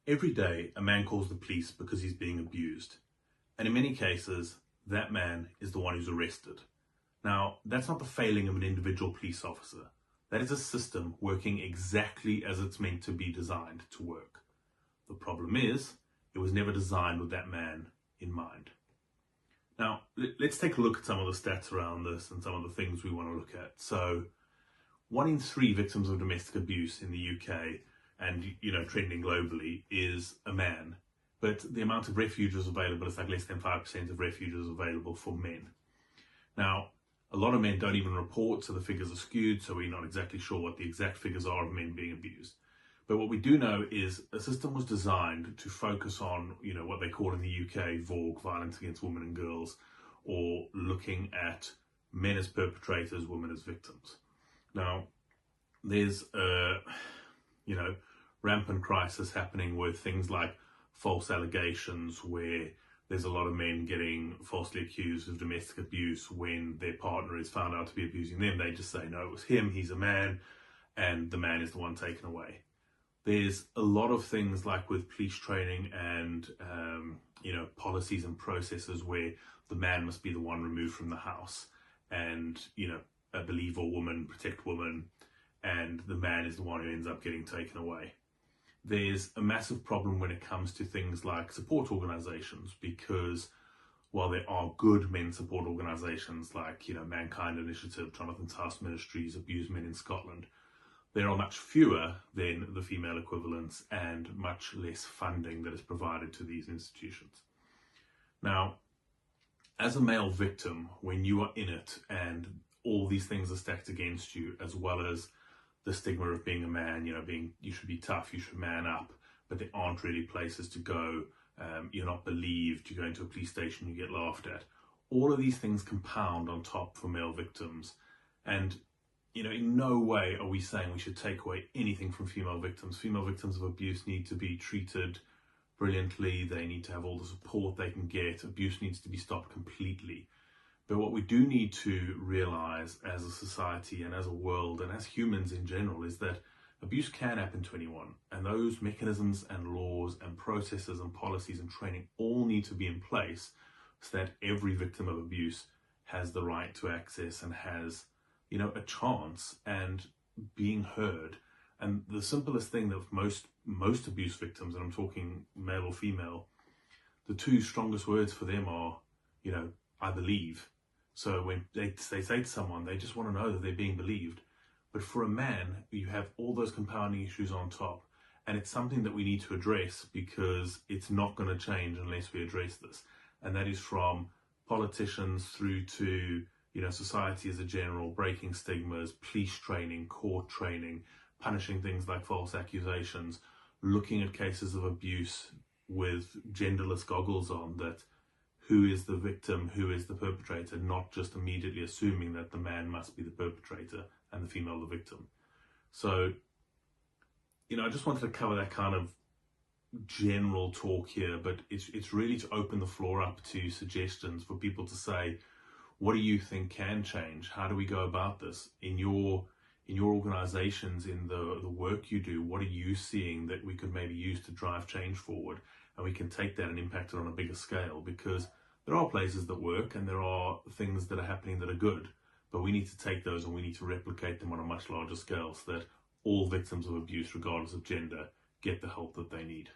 Every day, a man calls the police because he's being abused. And in many cases, that man is the one who's arrested. Now, that's not the failing of an individual police officer. That is a system working exactly as it's meant to be designed to work. The problem is, it was never designed with that man in mind. Now, let's take a look at some of the stats around this and some of the things we want to look at. So, 1 in 3 victims of domestic abuse in the UK and, trending globally is a man. But the amount of refuges available is like less than 5% of refuges available for men. Now, a lot of men don't even report, so the figures are skewed, so we're not exactly sure what the exact figures are of men being abused. But what we do know is a system was designed to focus on, what they call in the UK, VAWG, violence against women and girls, or looking at men as perpetrators, women as victims. Now, there's a, rampant crisis happening with things like false allegations, where there's a lot of men getting falsely accused of domestic abuse when their partner is found out to be abusing them. They just say, no, it was him, he's a man, and the man is the one taken away. There's a lot of things like with police training and, policies and processes where the man must be the one removed from the house and, believe all women, protect women, and the man is the one who ends up getting taken away. There's a massive problem when it comes to things like support organisations, because while there are good men support organisations like, Mankind Initiative, Jonathan's House Ministries, Abused Men in Scotland, there are much fewer than the female equivalents and much less funding that is provided to these institutions. Now, as a male victim, when you are in it and all these things are stacked against you, as well as the stigma of being a man, you should be tough, you should man up, but there aren't really places to go, you're not believed, you go into a police station, you get laughed at. All of these things compound on top for male victims. And, in no way are we saying we should take away anything from female victims. Female victims of abuse need to be treated brilliantly, they need to have all the support they can get, abuse needs to be stopped completely. But what we do need to realise as a society and as a world and as humans in general is that abuse can happen to anyone, and those mechanisms and laws and processes and policies and training all need to be in place so that every victim of abuse has the right to access and has, a chance and being heard. And the simplest thing that most abuse victims, and I'm talking male or female, the 2 strongest words for them are, I believe. So when they say to someone, they just want to know that they're being believed. But for a man, you have all those compounding issues on top. And it's something that we need to address, because it's not going to change unless we address this. And that is from politicians through to, society as a general, breaking stigmas, police training, court training, punishing things like false accusations, looking at cases of abuse with genderless goggles on, that who is the victim, who is the perpetrator, not just immediately assuming that the man must be the perpetrator and the female the victim. So, I just wanted to cover that kind of general talk here, but it's really to open the floor up to suggestions for people to say, what do you think can change? How do we go about this? In your organizations, in the work you do, what are you seeing that we could maybe use to drive change forward? And we can take that and impact it on a bigger scale, because there are places that work and there are things that are happening that are good, but we need to take those and we need to replicate them on a much larger scale so that all victims of abuse, regardless of gender, get the help that they need.